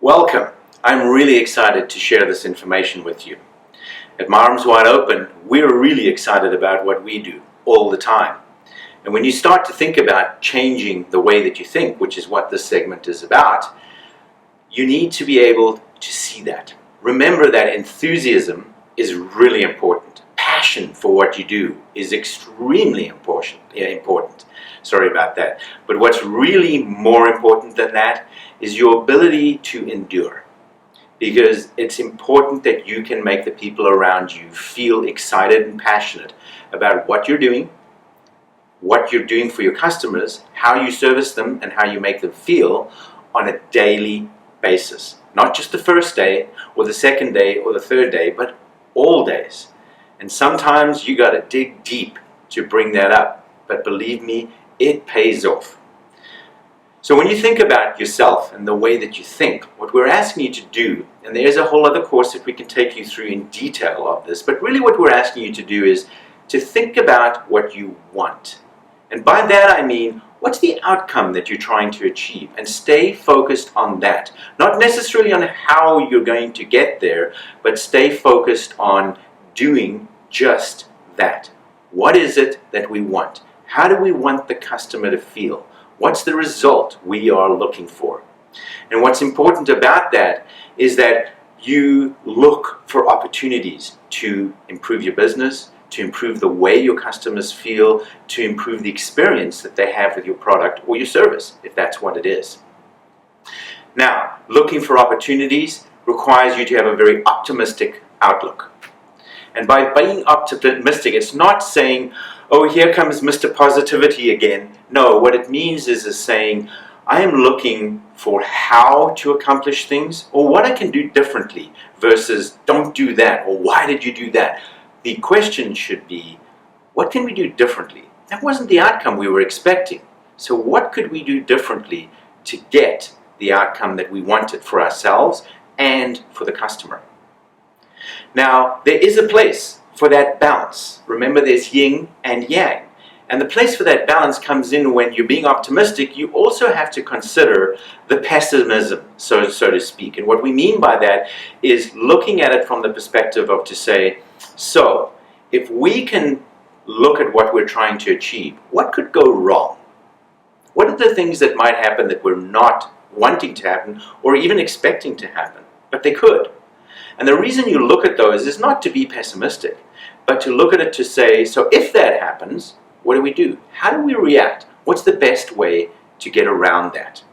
Welcome. I'm really excited to share this information with you. At My Arms Wide Open, we're really excited about what we do all the time. And when you start to think about changing the way that you think, which is what this segment is about, you need to be able to see that. Remember that enthusiasm is really important. Passion for what you do is extremely important. Sorry about that. But what's really more important than that is your ability to endure. Because it's important that you can make the people around you feel excited and passionate about what you're doing for your customers, how you service them, and how you make them feel on a daily basis. Not just the first day, or the second day, or the third day, but all days. And sometimes you got to dig deep to bring that up. But believe me, it pays off. So when you think about yourself and the way that you think, what we're asking you to do, and there's a whole other course that we can take you through in detail of this, but really what we're asking you to do is to think about what you want. And by that I mean, what's the outcome that you're trying to achieve? And stay focused on that. Not necessarily on how you're going to get there, but stay focused on doing just that. What is it that we want? How do we want the customer to feel? What's the result we are looking for? And what's important about that is that you look for opportunities to improve your business, to improve the way your customers feel, to improve the experience that they have with your product or your service, if that's what it is. Now, looking for opportunities requires you to have a very optimistic outlook. And by being optimistic, it's not saying, oh, here comes Mr. Positivity again. No, what it means is saying, I am looking for how to accomplish things or what I can do differently versus don't do that or why did you do that? The question should be, what can we do differently? That wasn't the outcome we were expecting. So what could we do differently to get the outcome that we wanted for ourselves and for the customer? Now, there is a place for that balance. Remember, there's yin and yang. And the place for that balance comes in when you're being optimistic. You also have to consider the pessimism, so to speak. And what we mean by that is looking at it from the perspective of to say, so if we can look at what we're trying to achieve, what could go wrong? What are the things that might happen that we're not wanting to happen or even expecting to happen, but they could? And the reason you look at those is not to be pessimistic, but to look at it to say, so if that happens, what do we do? How do we react? What's the best way to get around that?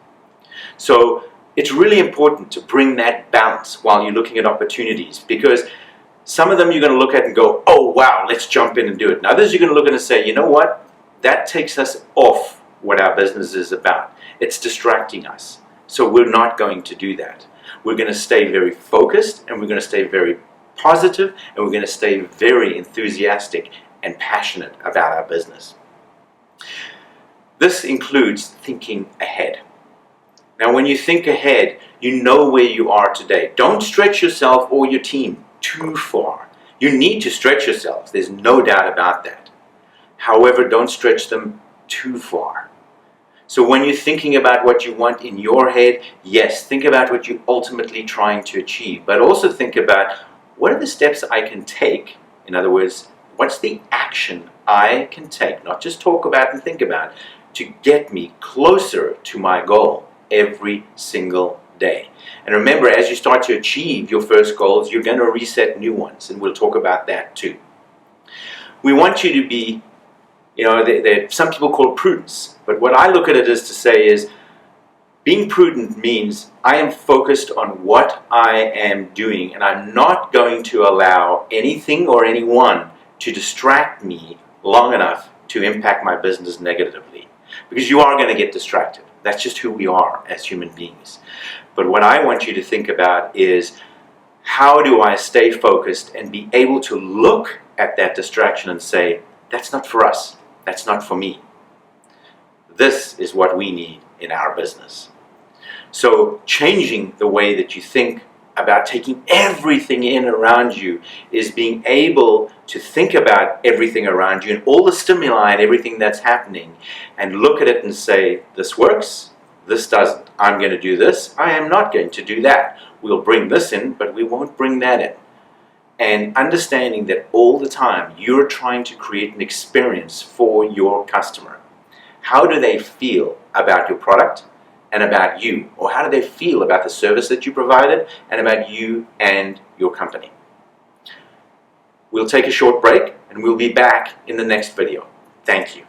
So it's really important to bring that balance while you're looking at opportunities, because some of them you're going to look at and go, oh wow, let's jump in and do it. And others you're going to look at and say, you know what? That takes us off what our business is about. It's distracting us. So we're not going to do that. We're going to stay very focused, and we're going to stay very positive, and we're going to stay very enthusiastic and passionate about our business. This includes thinking ahead. Now, when you think ahead, you know where you are today. Don't stretch yourself or your team too far. You need to stretch yourselves. There's no doubt about that. However, don't stretch them too far. So when you're thinking about what you want in your head, yes, think about what you're ultimately trying to achieve, but also think about what are the steps I can take. In other words, what's the action I can take, not just talk about and think about, to get me closer to my goal every single day. And remember, as you start to achieve your first goals, you're going to reset new ones, and we'll talk about that too. We want you to be, some people call it prudence, but what I look at it is to say is, being prudent means I am focused on what I am doing, and I'm not going to allow anything or anyone to distract me long enough to impact my business negatively. Because you are going to get distracted. That's just who we are as human beings. But what I want you to think about is, how do I stay focused and be able to look at that distraction and say, that's not for us, that's not for me. This is what we need in our business. So changing the way that you think about taking everything in around you is being able to think about everything around you and all the stimuli and everything that's happening and look at it and say, this works, this doesn't. I'm going to do this, I am not going to do that. We'll bring this in, but we won't bring that in. And understanding that all the time you're trying to create an experience for your customer. How do they feel about your product and about you? Or how do they feel about the service that you provided and about you and your company? We'll take a short break and we'll be back in the next video. Thank you.